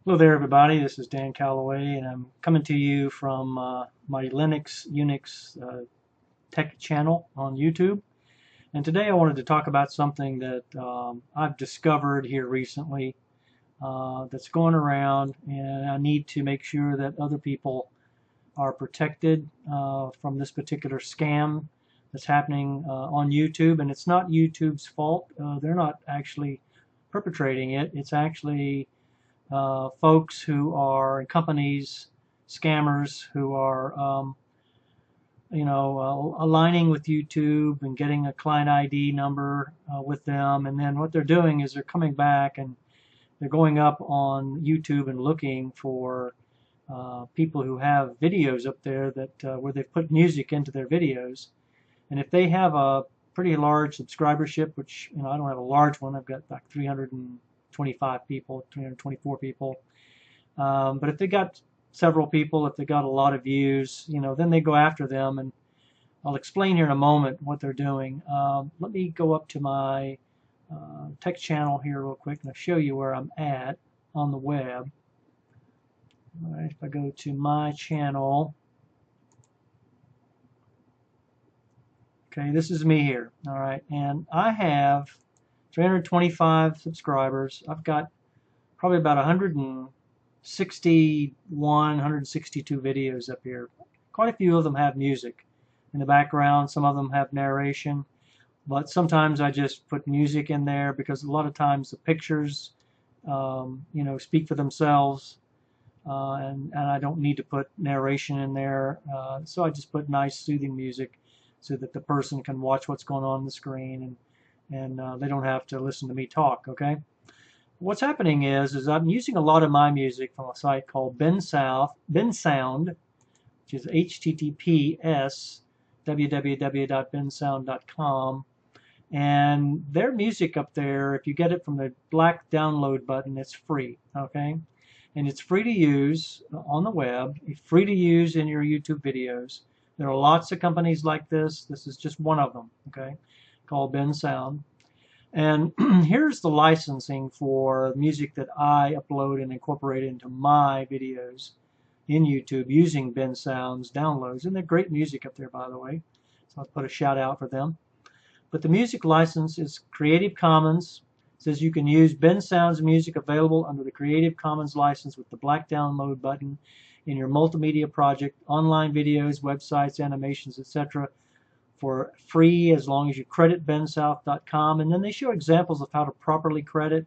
Hello there, everybody. This is Dan Calloway, and I'm coming to you from my Linux Unix tech channel on YouTube. And today I wanted to talk about something that I've discovered here recently that's going around, and I need to make sure that other people are protected from this particular scam that's happening on YouTube. And it's not YouTube's fault. They're not actually perpetrating it. It's actually folks who are companies, scammers who are, aligning with YouTube and getting a client ID number with them. And then what they're doing is they're coming back and they're going up on YouTube and looking for people who have videos up there that where they've put music into their videos. And if they have a pretty large subscribership, which I don't have a large one, I've got like 325 people, 324 people. But if they got several people, if they got a lot of views, then they go after them. And I'll explain here in a moment what they're doing. Let me go up to my tech channel here real quick and I'll show you where I'm at on the web. All right, if I go to my channel, okay, this is me here. All right, and I have 325 subscribers. I've got probably about 161, 162 videos up here. Quite a few of them have music in the background. Some of them have narration, but sometimes I just put music in there because a lot of times the pictures, speak for themselves, and I don't need to put narration in there. So I just put nice, soothing music so that the person can watch what's going on the screen and they don't have to listen to me talk. Okay. What's happening is I'm using a lot of my music from a site called Bensound, which is https www.bensound.com, and their music up there, if you get it from the black download button, it's free, okay? And it's free to use on the web, free to use in your YouTube videos. There are lots of companies like this. This is just one of them, okay, called Bensound. And here's the licensing for music that I upload and incorporate into my videos in YouTube using Bensound's downloads. And they're great music up there, by the way. So I'll put a shout out for them. But the music license is Creative Commons. It says you can use Bensound's music available under the Creative Commons license with the black download button in your multimedia project, online videos, websites, animations, etc. for free as long as you credit bensound.com. And then they show examples of how to properly credit.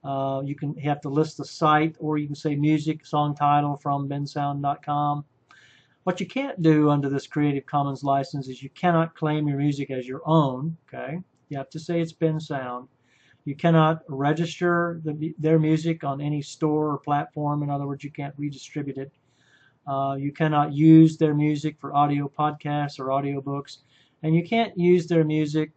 You have to list the site, or you can say music, song title from bensound.com. What you can't do under this Creative Commons license is you cannot claim your music as your own. Okay, you have to say it's Bensound. You cannot register their music on any store or platform. In other words, you can't redistribute it. You cannot use their music for audio podcasts or audiobooks. And you can't use their music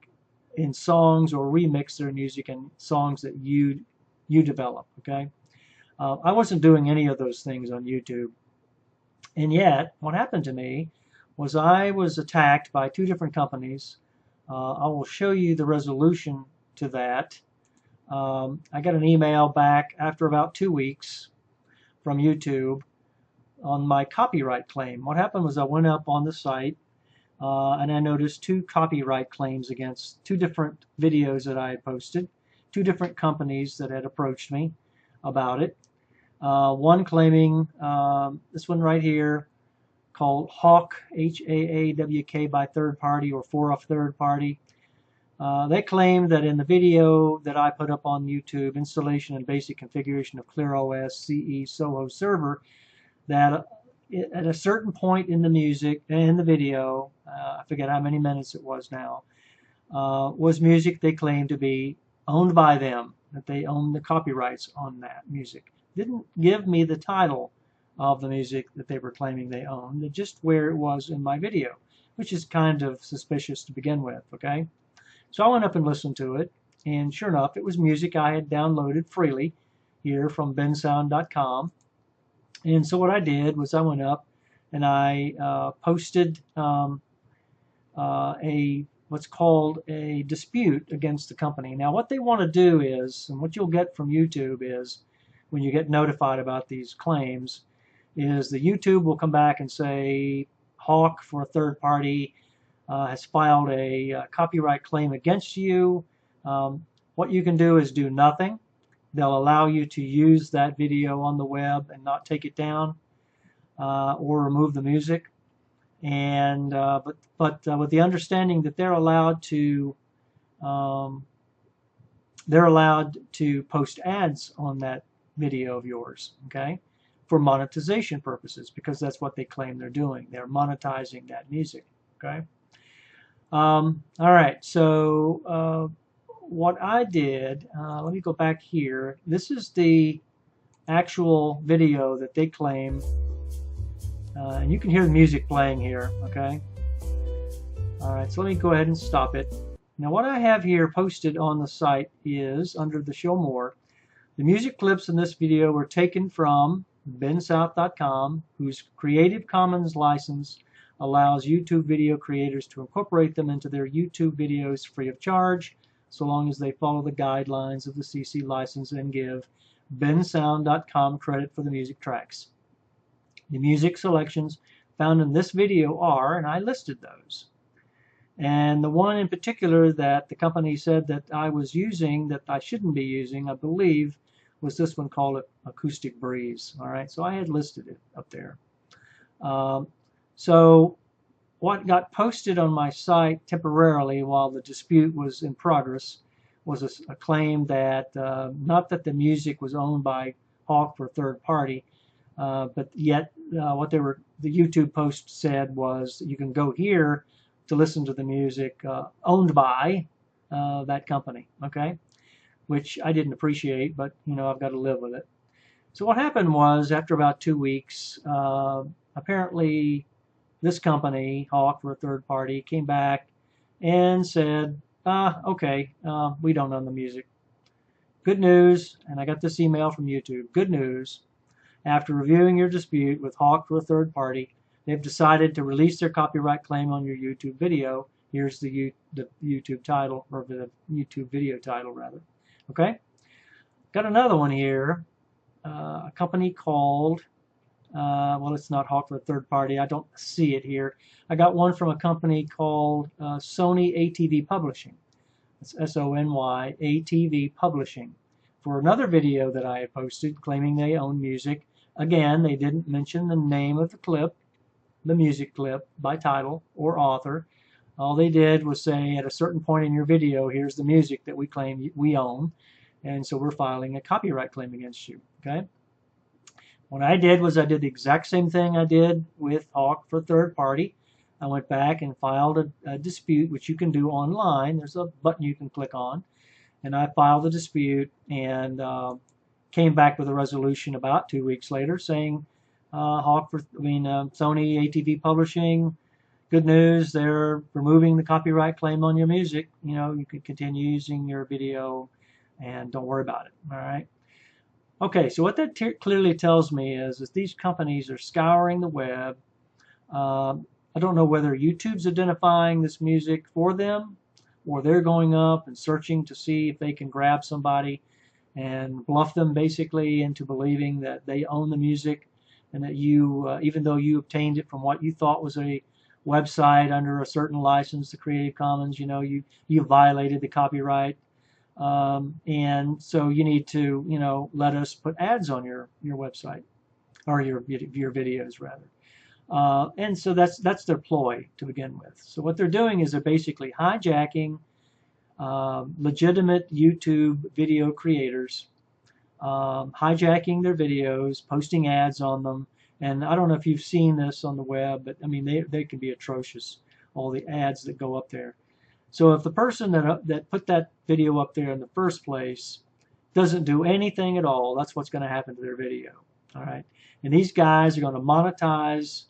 in songs or remix their music in songs that you develop, okay? I wasn't doing any of those things on YouTube. And yet, what happened to me was I was attacked by two different companies. I will show you the resolution to that. I got an email back after about 2 weeks from YouTube on my copyright claim. What happened was I went up on the site, and I noticed two copyright claims against two different videos that I had posted, two different companies that had approached me about it. One claiming, this one right here, called Hawk, H-A-A-W-K by third party, or for a third party. They claimed that in the video that I put up on YouTube, installation and basic configuration of ClearOS CE Soho server, that at a certain point in the video, I forget how many minutes it was now, was music they claimed to be owned by them, that they owned the copyrights on that music. Didn't give me the title of the music that they were claiming they owned, just where it was in my video, which is kind of suspicious to begin with, okay? So I went up and listened to it, and sure enough, it was music I had downloaded freely here from bensound.com. And so what I did was I went up and I posted what's called a dispute against the company. Now what they want to do is, and what you'll get from YouTube is, when you get notified about these claims is the YouTube will come back and say Hawk for a third party has filed a copyright claim against you. What you can do is do nothing. They'll allow you to use that video on the web and not take it down or remove the music. And but with the understanding that they're allowed to post ads on that video of yours, okay, for monetization purposes, because that's what they claim they're doing. They're monetizing that music, okay. All right, so what I did, let me go back here. This is the actual video that they claim, and you can hear the music playing here, okay. All right, so let me go ahead and stop it. Now what I have here posted on the site is, under the Show More, the music clips in this video were taken from bensouth.com, whose Creative Commons license allows YouTube video creators to incorporate them into their YouTube videos free of charge, so long as they follow the guidelines of the CC license and give bensound.com credit for the music tracks. The music selections found in this video are, and I listed those. And the one in particular that the company said that I was using that I shouldn't be using, I believe, was this one called Acoustic Breeze. All right, so I had listed it up there. So what got posted on my site temporarily while the dispute was in progress was a claim that, not that the music was owned by Hawk for a third party, but yet what the YouTube post said was you can go here to listen to the music owned by that company, okay? Which I didn't appreciate, but you know, I've got to live with it. So what happened was, after about 2 weeks, apparently this company, Hawk for a third party, came back and said, okay, we don't own the music. Good news, and I got this email from YouTube. Good news, after reviewing your dispute with Hawk for a third party, they've decided to release their copyright claim on your YouTube video. Here's the YouTube title, or the YouTube video title, rather. Okay? Got another one here. A company called, well, it's not Hawk for a third party. I don't see it here. I got one from a company called Sony ATV Publishing. It's S-O-N-Y, ATV Publishing. For another video that I had posted claiming they own music. Again, they didn't mention the name of the clip, the music clip, by title or author. All they did was say, at a certain point in your video, here's the music that we claim we own, and so we're filing a copyright claim against you, okay? What I did was I did the exact same thing I did with Hawk for third party. I went back and filed a dispute, which you can do online. There's a button you can click on, and I filed a dispute and came back with a resolution about 2 weeks later saying, Sony ATV Publishing, good news, they're removing the copyright claim on your music. You know, you can continue using your video and don't worry about it, all right? Okay, so what that clearly tells me is that these companies are scouring the web. I don't know whether YouTube's identifying this music for them, or they're going up and searching to see if they can grab somebody and bluff them basically into believing that they own the music, and that you, even though you obtained it from what you thought was a website under a certain license, the Creative Commons, you know, you violated the copyright, and so you need to, you know, let us put ads on your website, or your videos rather. And so that's their ploy to begin with. So what they're doing is they're basically hijacking legitimate YouTube video creators, hijacking their videos, posting ads on them. And I don't know if you've seen this on the web, but I mean, they can be atrocious, all the ads that go up there. So if the person that put that video up there in the first place doesn't do anything at all, that's what's going to happen to their video. All right. And these guys are going to monetize,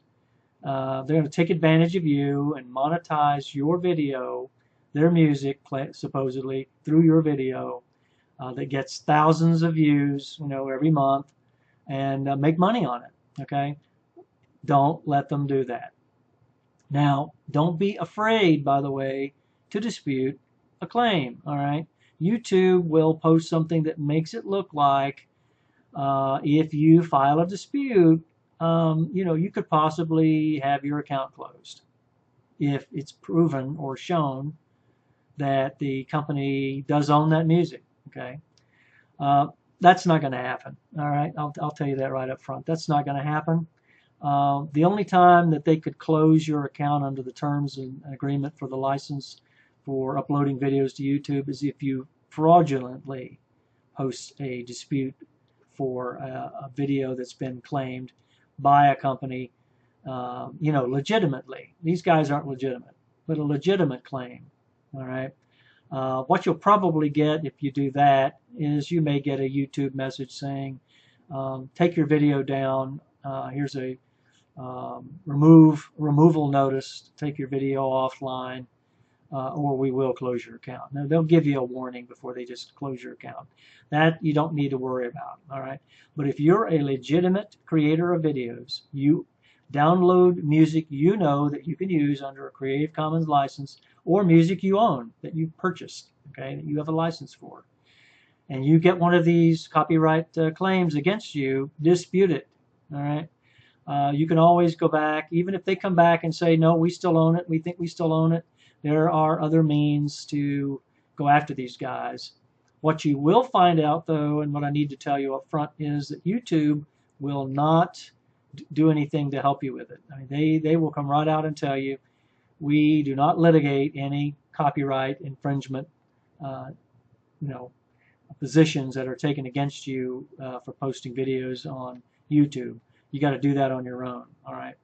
they're going to take advantage of you and monetize your video, their music, supposedly, through your video, that gets thousands of views, you know, every month, and make money on it. Okay? Don't let them do that. Now, don't be afraid, by the way, to dispute a claim. All right? YouTube will post something that makes it look like if you file a dispute, you could possibly have your account closed if it's proven or shown that the company does own that music. Okay, that's not going to happen. All right, I'll tell you that right up front. That's not going to happen. The only time that they could close your account under the terms and agreement for the license for uploading videos to YouTube is if you fraudulently post a dispute for a video that's been claimed by a company, legitimately. These guys aren't legitimate, but a legitimate claim. All right. What you'll probably get if you do that is you may get a YouTube message saying, take your video down. Here's a removal notice to take your video offline, or we will close your account. Now, they'll give you a warning before they just close your account. That you don't need to worry about, all right? But if you're a legitimate creator of videos, you download music you know that you can use under a Creative Commons license, or music you own that you purchased, okay, that you have a license for, and you get one of these copyright claims against you, dispute it, all right? You can always go back, even if they come back and say, no, we still own it, we think we still own it. There are other means to go after these guys. What you will find out, though, and what I need to tell you up front, is that YouTube will not do anything to help you with it. I mean, they will come right out and tell you, we do not litigate any copyright infringement, positions that are taken against you for posting videos on YouTube. You got to do that on your own, all right?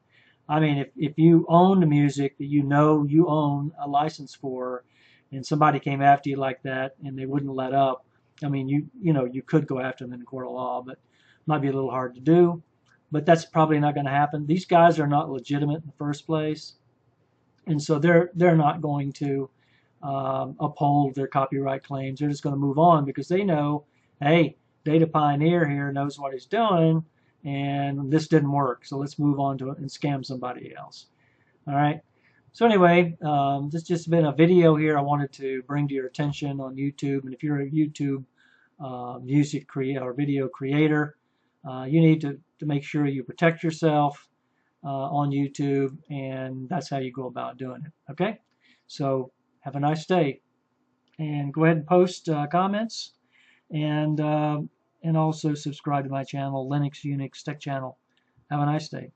I mean, if you own the music that you know you own a license for, and somebody came after you like that and they wouldn't let up, I mean, you could go after them in a court of law, but it might be a little hard to do. But that's probably not going to happen. These guys are not legitimate in the first place, and so they're not going to uphold their copyright claims. They're just going to move on because they know, hey, Data Pioneer here knows what he's doing, and this didn't work, so let's move on to it and scam somebody else. All right. So anyway, this has just been a video here I wanted to bring to your attention on YouTube. And if you're a YouTube music creator or video creator, you need to make sure you protect yourself on YouTube, and that's how you go about doing it. Okay. So have a nice day, and go ahead and post comments, and also subscribe to my channel, Linux Unix Tech Channel. Have a nice day.